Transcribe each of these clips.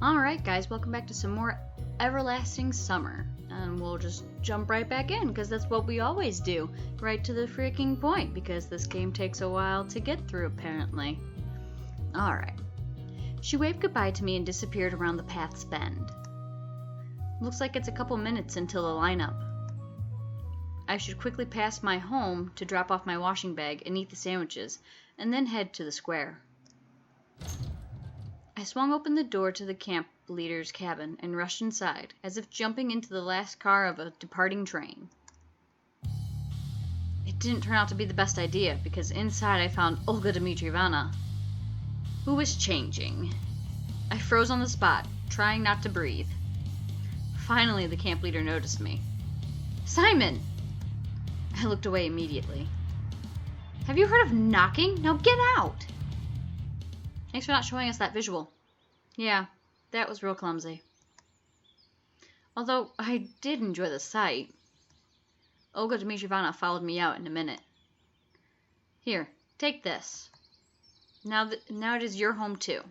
Alright guys, welcome back to some more Everlasting Summer. And we'll just jump right back in, because that's what we always do. Right to the freaking point, because this game takes a while to get through, apparently. Alright. She waved goodbye to me and disappeared around the path's bend. Looks like it's a couple minutes until the lineup. I should quickly pass my home to drop off my washing bag and eat the sandwiches, and then head to the square. I swung open the door to the camp leader's cabin and rushed inside, as if jumping into the last car of a departing train. It didn't turn out to be the best idea, because inside I found Olga Dmitrievna, who was changing. I froze on the spot, trying not to breathe. Finally, the camp leader noticed me. "Simon!" I looked away immediately. "Have you heard of knocking? Now get out!" Thanks for not showing us that visual. Yeah, that was real clumsy. Although I did enjoy the sight. Olga Dmitrievna followed me out in a minute. "Here, take this. Now it is your home too."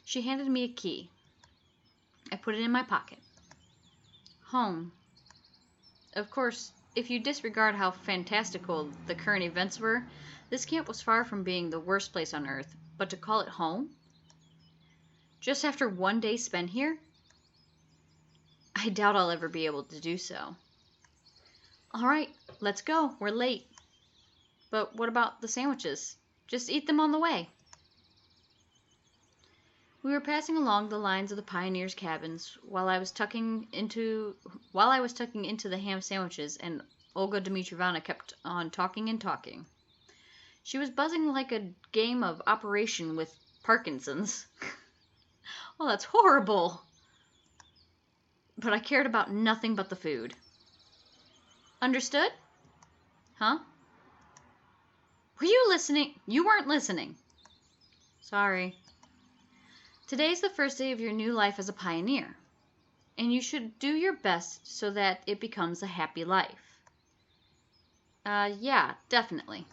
She handed me a key. I put it in my pocket. Home. Of course, if you disregard how fantastical the current events were, this camp was far from being the worst place on Earth, but to call it home? Just after one day spent here? I doubt I'll ever be able to do so. Alright, let's go. We're late. But what about the sandwiches? Just eat them on the way. We were passing along the lines of the pioneers' cabins while I was tucking into the ham sandwiches, and Olga Dmitrievna kept on talking and talking. She was buzzing like a game of Operation with Parkinson's. Oh, that's horrible. But I cared about nothing but the food. Understood? Huh? Were you listening? You weren't listening. Sorry. Today's the first day of your new life as a pioneer, and you should do your best so that it becomes a happy life. Yeah, definitely.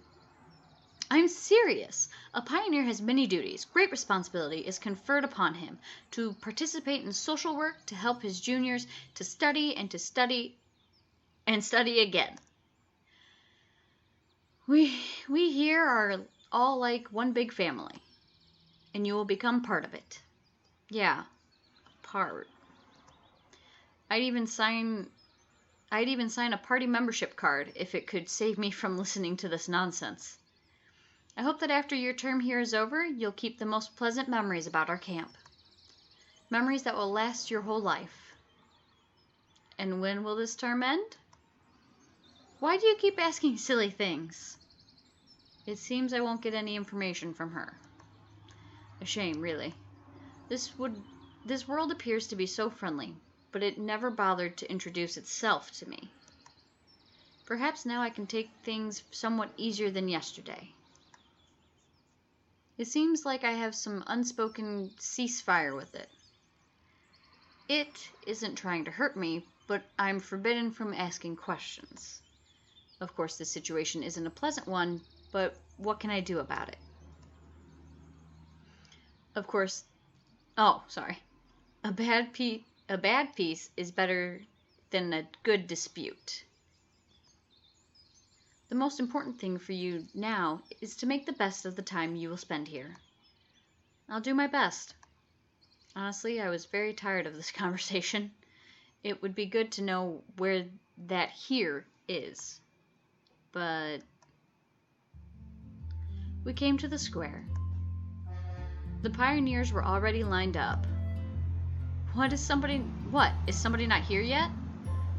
I'm serious. A pioneer has many duties. Great responsibility is conferred upon him to participate in social work, to help his juniors, to study and study again. We here are all like one big family, and you will become part of it. Yeah, part. I'd even sign a party membership card if it could save me from listening to this nonsense. I hope that after your term here is over, you'll keep the most pleasant memories about our camp. Memories that will last your whole life. And when will this term end? Why do you keep asking silly things? It seems I won't get any information from her. A shame, really. This world appears to be so friendly, but it never bothered to introduce itself to me. Perhaps now I can take things somewhat easier than yesterday. It seems like I have some unspoken ceasefire with it. It isn't trying to hurt me, but I'm forbidden from asking questions. Of course, this situation isn't a pleasant one, but what can I do about it? Of course, a bad peace is better than a good dispute. The most important thing for you now is to make the best of the time you will spend here. I'll do my best. Honestly, I was very tired of this conversation. It would be good to know where that here is. But we came to the square. The pioneers were already lined up. Is somebody not here yet?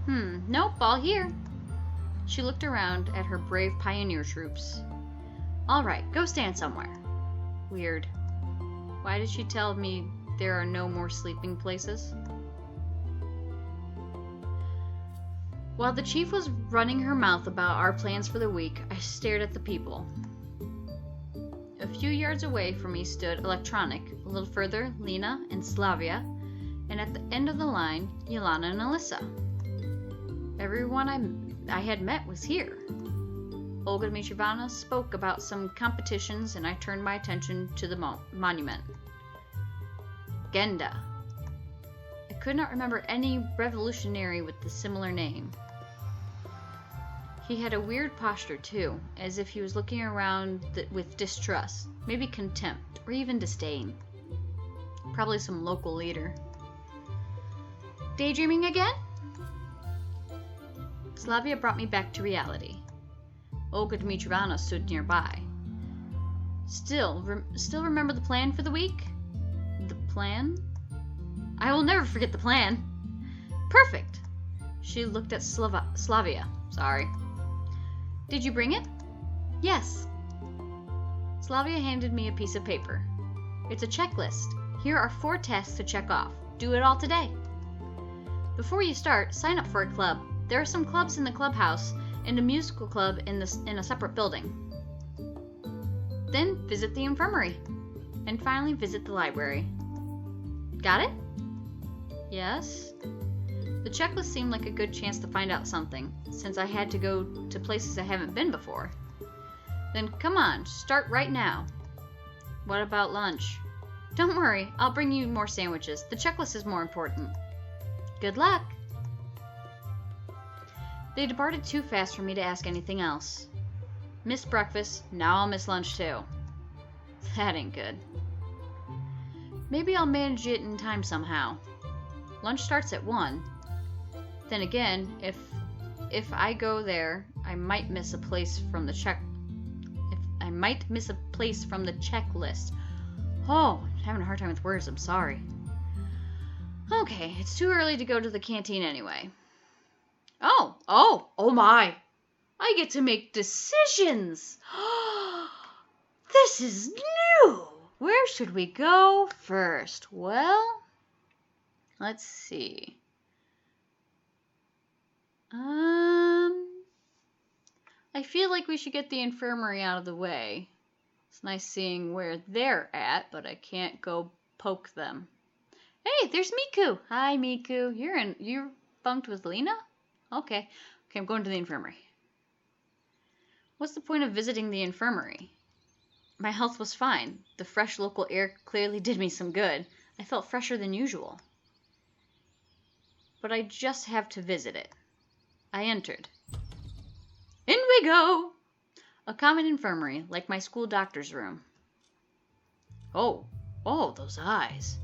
Nope, all here. She looked around at her brave pioneer troops. All right, go stand somewhere. Weird. Why did she tell me there are no more sleeping places? While the chief was running her mouth about our plans for the week, I stared at the people. A few yards away from me stood Electronic, a little further Lena and Slavia, and at the end of the line, Yelena and Alyssa. Everyone I had met was here. Olga Dmitrievna spoke about some competitions, and I turned my attention to the monument. Genda. I could not remember any revolutionary with the similar name. He had a weird posture, too, as if he was looking around with distrust, maybe contempt, or even disdain. Probably some local leader. Daydreaming again? Slavia brought me back to reality. Olga Dmitrievna stood nearby. Still remember the plan for the week? The plan? I will never forget the plan. Perfect. She looked at Slavia. Sorry. Did you bring it? Yes. Slavia handed me a piece of paper. It's a checklist. Here are 4 tasks to check off. Do it all today. Before you start, sign up for a club. There are some clubs in the clubhouse and a musical club in a separate building. Then visit the infirmary. And finally visit the library. Got it? Yes. The checklist seemed like a good chance to find out something, since I had to go to places I haven't been before. Then come on, start right now. What about lunch? Don't worry, I'll bring you more sandwiches. The checklist is more important. Good luck. They departed too fast for me to ask anything else. Missed breakfast, now I'll miss lunch too. That ain't good. Maybe I'll manage it in time somehow. Lunch starts at 1. Then again, if I go there, I might miss a place from the checklist. Oh, I'm having a hard time with words, I'm sorry. Okay, it's too early to go to the canteen anyway. Oh my! I get to make decisions! This is new! Where should we go first? Well, let's see. I feel like we should get the infirmary out of the way. It's nice seeing where they're at, but I can't go poke them. Hey, there's Miku. Hi, Miku. You're bunked with Lena? Okay, I'm going to the infirmary. What's the point of visiting the infirmary? My health was fine. The fresh local air clearly did me some good. I felt fresher than usual. But I just have to visit it. I entered. In we go! A common infirmary, like my school doctor's room. Oh, those eyes.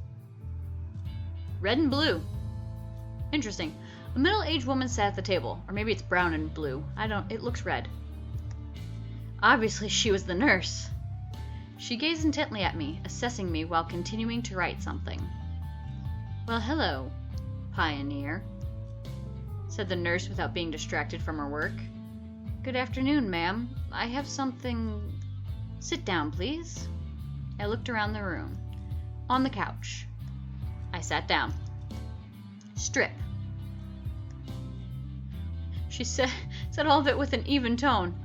Red and blue. Interesting. A middle-aged woman sat at the table. Or maybe it's brown and blue. It looks red. Obviously, she was the nurse. She gazed intently at me, assessing me while continuing to write something. Well, hello, Pioneer, said the nurse without being distracted from her work. Good afternoon, ma'am. I have something... Sit down, please. I looked around the room. On the couch. I sat down. Strip. She said all of it with an even tone.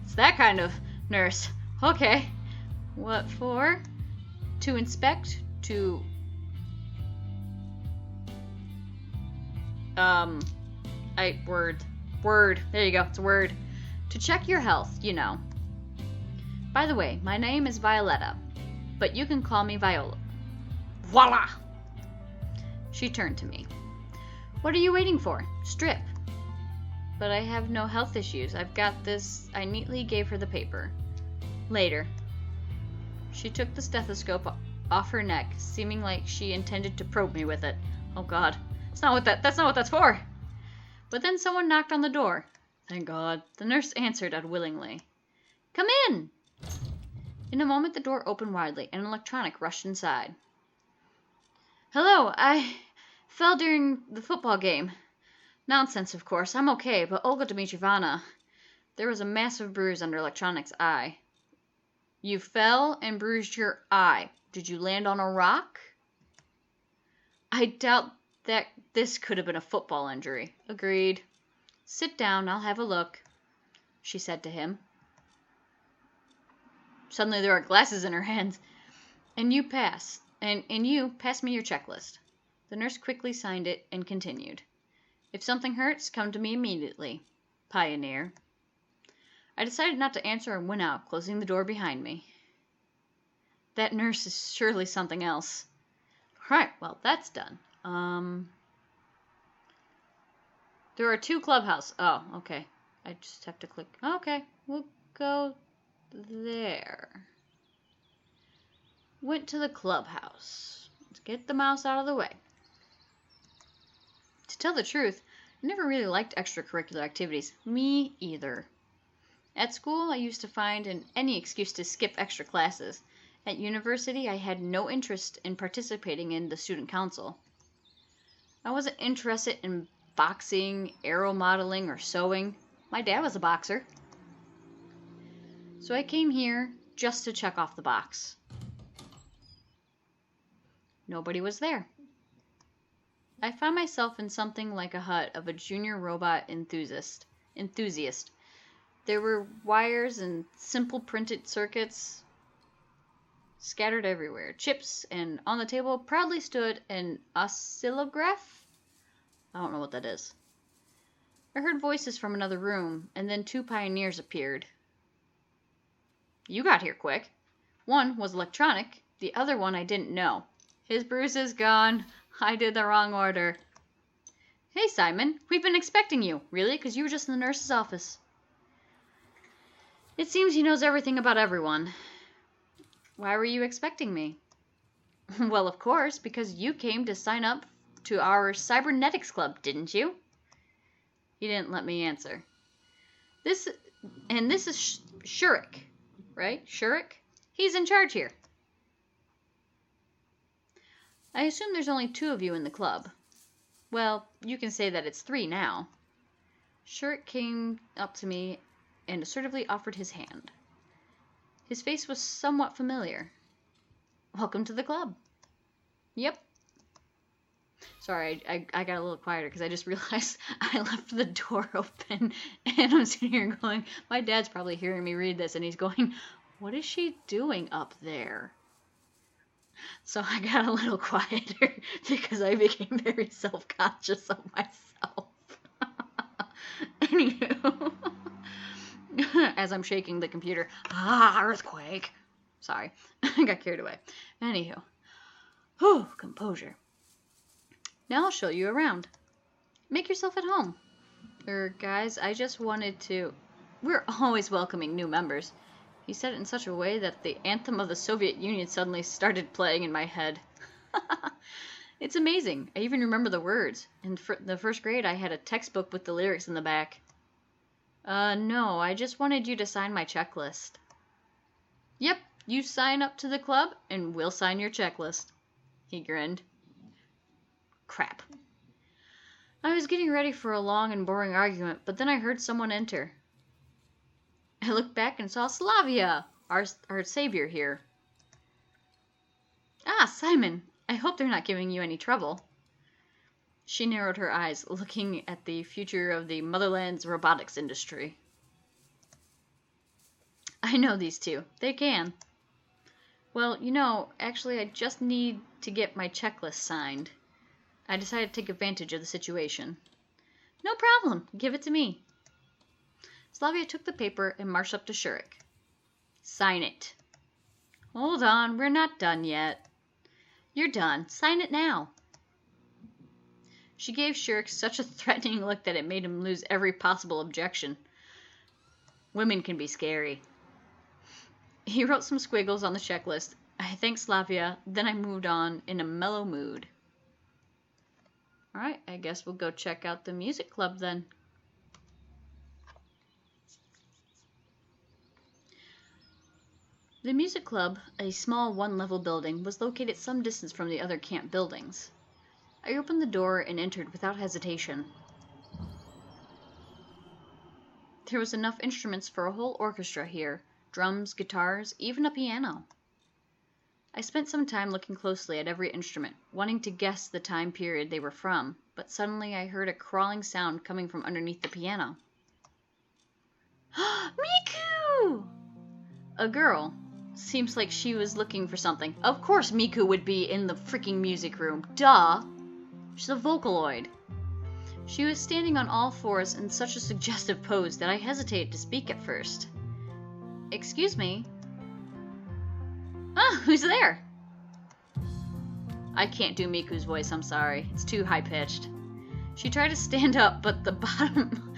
It's that kind of nurse. Okay. What for? To inspect? To... Word. There you go. It's a word. To check your health, you know. By the way, my name is Violetta, but you can call me Viola. Voila! She turned to me. What are you waiting for? Strip. But I have no health issues. I've got this. I neatly gave her the paper. Later. She took the stethoscope off her neck, seeming like she intended to probe me with it. Oh God. That's not what that's for. But then someone knocked on the door. Thank God. The nurse answered unwillingly. Come in! In a moment, the door opened widely, and an electronic rushed inside. Hello, I fell during the football game. Nonsense, of course. I'm okay, but Olga Dmitrievna, there was a massive bruise under Electronic's eye. You fell and bruised your eye. Did you land on a rock? I doubt that this could have been a football injury. Agreed. Sit down, I'll have a look, she said to him. Suddenly there are glasses in her hands. And you pass me your checklist. The nurse quickly signed it and continued. If something hurts, come to me immediately. Pioneer. I decided not to answer and went out, closing the door behind me. That nurse is surely something else. Right, well, that's done. There are 2 clubhouse. Oh, okay. I just have to click. Okay, we'll go there. Went to the clubhouse. Let's get the mouse out of the way. To tell the truth, I never really liked extracurricular activities. Me either. At school, I used to find any excuse to skip extra classes. At university, I had no interest in participating in the student council. I wasn't interested in boxing, aero modeling, or sewing. My dad was a boxer. So I came here just to check off the box. Nobody was there. I found myself in something like a hut of a junior robot enthusiast. There were wires and simple printed circuits scattered everywhere. Chips, and on the table proudly stood an oscillograph. I don't know what that is. I heard voices from another room, and then 2 pioneers appeared. You got here quick. One was electronic, the other one I didn't know. His bruise is gone. I did the wrong order. Hey, Simon, we've been expecting you. Really? Because you were just in the nurse's office. It seems he knows everything about everyone. Why were you expecting me? Well, of course, because you came to sign up to our cybernetics club, didn't you? He didn't let me answer. This is Shurik, right? Shurik? He's in charge here. I assume there's only 2 of you in the club. Well, you can say that it's 3 now. Shurik came up to me and assertively offered his hand. His face was somewhat familiar. Welcome to the club. Yep. Sorry, I got a little quieter because I just realized I left the door open and I'm sitting here going, my dad's probably hearing me read this and he's going, what is she doing up there? So I got a little quieter because I became very self-conscious of myself. Anywho, as I'm shaking the computer, earthquake. Sorry, I got carried away. Anywho, composure. Now I'll show you around. Make yourself at home. Guys, I just wanted to... We're always welcoming new members. He said it in such a way that the anthem of the Soviet Union suddenly started playing in my head. It's amazing. I even remember the words. In the first grade, I had a textbook with the lyrics in the back. No, I just wanted you to sign my checklist. Yep, you sign up to the club, and we'll sign your checklist. He grinned. Crap. I was getting ready for a long and boring argument, but then I heard someone enter. I looked back and saw Slavia, our savior here. Ah, Simon, I hope they're not giving you any trouble. She narrowed her eyes, looking at the future of the motherland's robotics industry. I know these 2. They can. Well, actually I just need to get my checklist signed. I decided to take advantage of the situation. No problem. Give it to me. Slavia took the paper and marched up to Shurik. Sign it. Hold on, we're not done yet. You're done. Sign it now. She gave Shurik such a threatening look that it made him lose every possible objection. Women can be scary. He wrote some squiggles on the checklist. I thanked Slavia, then I moved on in a mellow mood. Alright, I guess we'll go check out the music club then. The music club, a small 1-level building, was located some distance from the other camp buildings. I opened the door and entered without hesitation. There was enough instruments for a whole orchestra here, drums, guitars, even a piano. I spent some time looking closely at every instrument, wanting to guess the time period they were from, but suddenly I heard a crawling sound coming from underneath the piano. Miku! A girl. Seems like she was looking for something. Of course Miku would be in the freaking music room. Duh! She's a Vocaloid. She was standing on all fours in such a suggestive pose that I hesitated to speak at first. Excuse me? Ah, who's there? I can't do Miku's voice, I'm sorry. It's too high-pitched. She tried to stand up, but the bottom...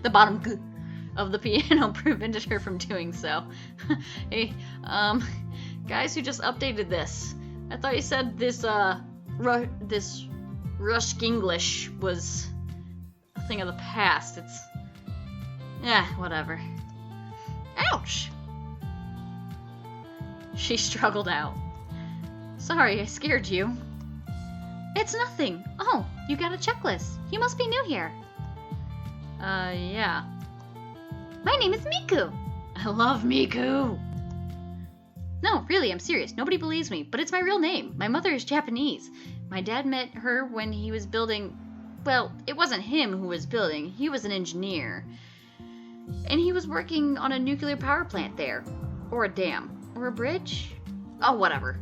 the bottom of the piano prevented her from doing so. Hey, guys who just updated this, I thought you said this Rush English was a thing of the past. It's... whatever. Ouch! She struggled out. Sorry, I scared you. It's nothing. Oh, you got a checklist. You must be new here. Yeah. My name is Miku. I love Miku. No, really, I'm serious. Nobody believes me, but it's my real name. My mother is Japanese. My dad met her when he was building... Well, it wasn't him who was building. He was an engineer. And he was working on a nuclear power plant there. Or a dam. Or a bridge? Oh, whatever.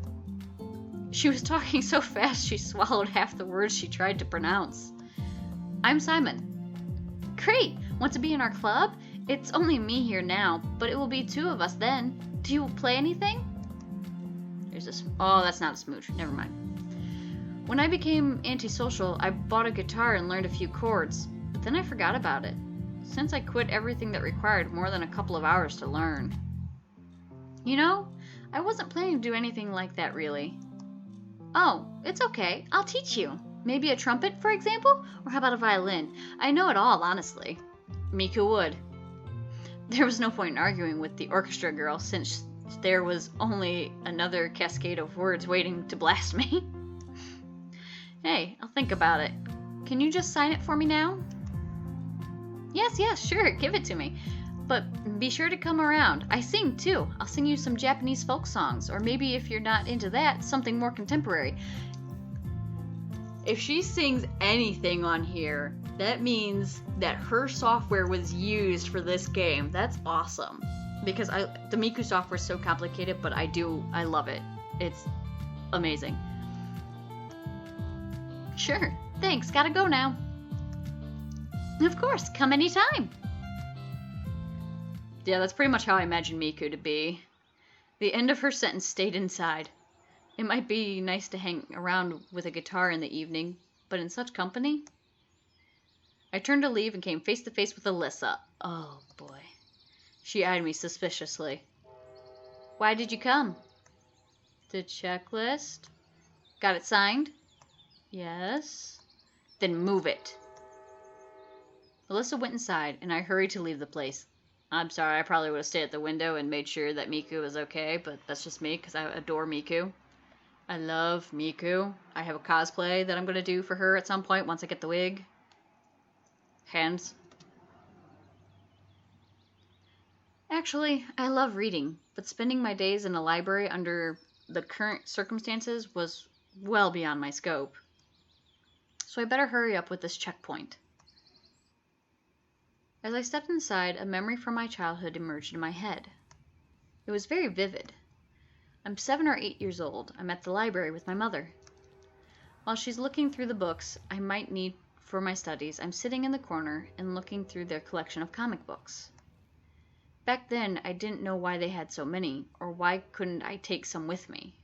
She was talking so fast she swallowed half the words she tried to pronounce. I'm Simon. Great! Want to be in our club? It's only me here now, but it will be 2 of us then. Do you play anything? There's this... Oh, that's not a smooch. Never mind. When I became antisocial, I bought a guitar and learned a few chords, but then I forgot about it, since I quit everything that required more than a couple of hours to learn. You know, I wasn't planning to do anything like that, really. Oh, it's okay. I'll teach you. Maybe a trumpet, for example? Or how about a violin? I know it all, honestly. Miku would. There was no point in arguing with the orchestra girl, since there was only another cascade of words waiting to blast me. Hey, I'll think about it. Can you just sign it for me now? Yes, sure, give it to me. But be sure to come around. I sing, too. I'll sing you some Japanese folk songs, or maybe if you're not into that, something more contemporary. If she sings anything on here, that means that her software was used for this game. That's awesome. Because the Miku software is so complicated, but I love it. It's amazing. Sure, thanks, gotta go now. Of course, come anytime. Yeah, that's pretty much how I imagine Miku to be. The end of her sentence stayed inside. It might be nice to hang around with a guitar in the evening, but in such company? I turned to leave and came face to face with Alyssa. Oh, boy. She eyed me suspiciously. Why did you come? The checklist. Got it signed? Yes. Then move it. Alyssa went inside, and I hurried to leave the place. I'm sorry, I probably would have stayed at the window and made sure that Miku was okay, but that's just me, because I adore Miku. I love Miku. I have a cosplay that I'm going to do for her at some point once I get the wig. Hands. Actually, I love reading, but spending my days in a library under the current circumstances was well beyond my scope. So I better hurry up with this checkpoint. As I stepped inside, a memory from my childhood emerged in my head. It was very vivid. I'm 7 or 8 years old. I'm at the library with my mother. While she's looking through the books I might need for my studies, I'm sitting in the corner and looking through their collection of comic books. Back then, I didn't know why they had so many, or why couldn't I take some with me.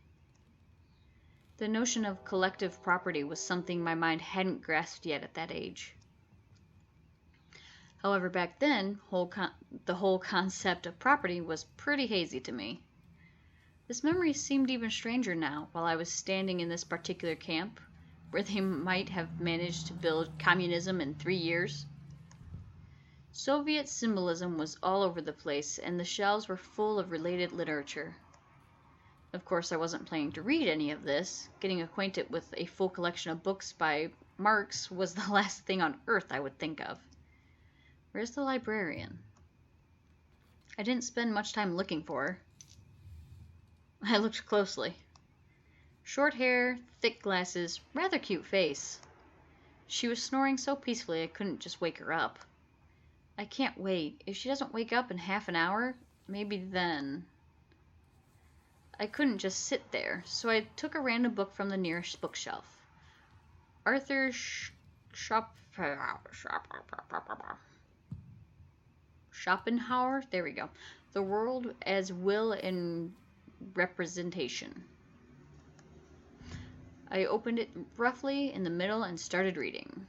The notion of collective property was something my mind hadn't grasped yet at that age. However, back then, the whole concept of property was pretty hazy to me. This memory seemed even stranger now, while I was standing in this particular camp, where they might have managed to build communism in 3 years. Soviet symbolism was all over the place, and the shelves were full of related literature. Of course, I wasn't planning to read any of this. Getting acquainted with a full collection of books by Marx was the last thing on earth I would think of. Where's the librarian? I didn't spend much time looking for her. I looked closely. Short hair, thick glasses, rather cute face. She was snoring so peacefully I couldn't just wake her up. I can't wait. If she doesn't wake up in half an hour, maybe then. I couldn't just sit there, so I took a random book from the nearest bookshelf. Arthur Schopenhauer? There we go. The World as Will and Representation. I opened it roughly in the middle and started reading.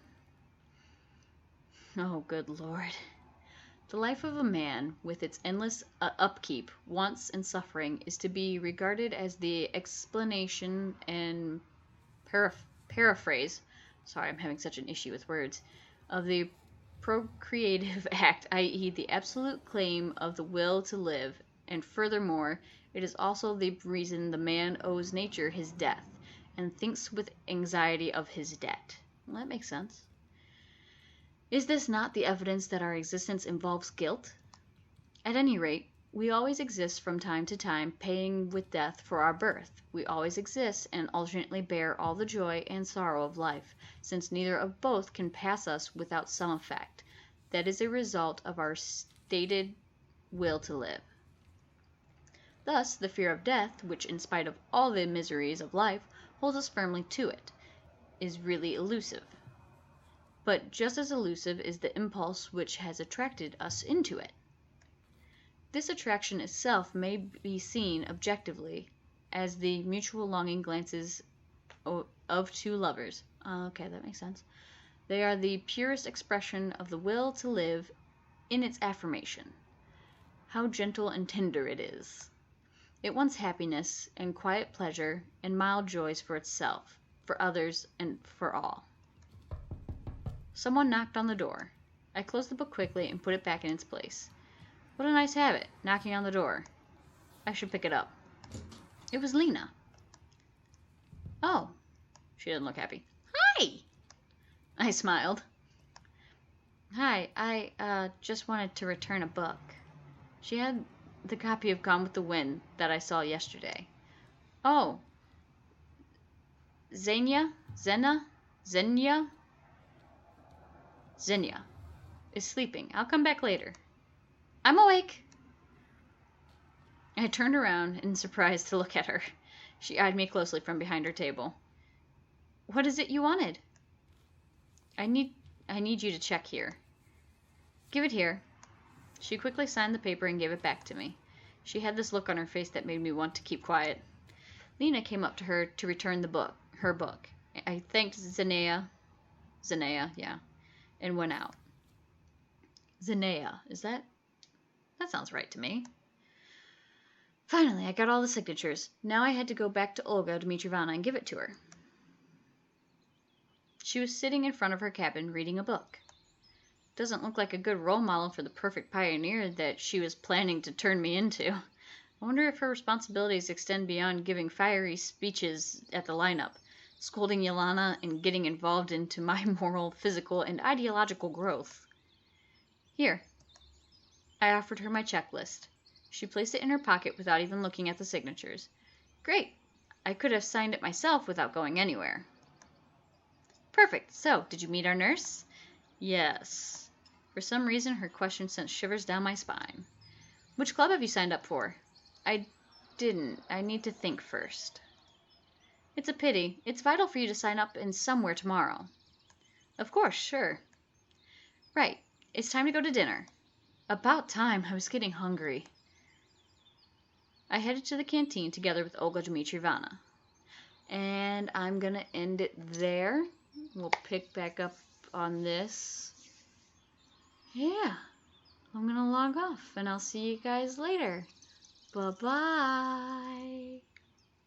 Oh, good Lord. The life of a man, with its endless upkeep, wants, and suffering, is to be regarded as the explanation and paraphrase, sorry, I'm having such an issue with words, of the procreative act, i.e., the absolute claim of the will to live, and furthermore, it is also the reason the man owes nature his death, and thinks with anxiety of his debt. Well, that makes sense. Is this not the evidence that our existence involves guilt? At any rate, we always exist from time to time, paying with death for our birth. We always exist and alternately bear all the joy and sorrow of life, since neither of both can pass us without some effect. That is a result of our stated will to live. Thus, the fear of death, which in spite of all the miseries of life, holds us firmly to it, is really elusive. But just as elusive is the impulse which has attracted us into it. This attraction itself may be seen objectively as the mutual longing glances of two lovers. Okay, that makes sense. They are the purest expression of the will to live in its affirmation. How gentle and tender it is. It wants happiness and quiet pleasure and mild joys for itself, for others, and for all. Someone knocked on the door. I closed the book quickly and put it back in its place. What a nice habit, knocking on the door. I should pick it up. It was Lena. Oh, she didn't look happy. Hi! I smiled. Hi, I just wanted to return a book. She had the copy of Gone with the Wind that I saw yesterday. Oh. Xenia is sleeping. I'll come back later. I'm awake. I turned around in surprise to look at her. She eyed me closely from behind her table. What is it you wanted? I need you to check here. Give it here. She quickly signed the paper and gave it back to me. She had this look on her face that made me want to keep quiet. Lena came up to her to return her book. I thanked Xenia, yeah, and went out. Xenia, that sounds right to me. Finally, I got all the signatures. Now I had to go back to Olga Dmitrievna and give it to her. She was sitting in front of her cabin reading a book. Doesn't look like a good role model for the perfect pioneer that she was planning to turn me into. I wonder if her responsibilities extend beyond giving fiery speeches at the lineup, scolding Yelena, and getting involved into my moral, physical, and ideological growth. Here. I offered her my checklist. She placed it in her pocket without even looking at the signatures. Great. I could have signed it myself without going anywhere. Perfect. So, did you meet our nurse? Yes. For some reason, her question sent shivers down my spine. Which club have you signed up for? I didn't. I need to think first. It's a pity. It's vital for you to sign up in somewhere tomorrow. Of course, sure. Right. It's time to go to dinner. About time. I was getting hungry. I headed to the canteen together with Olga Dmitrievna. And I'm going to end it there. We'll pick back up on this. Yeah. I'm going to log off, and I'll see you guys later. Bye-bye.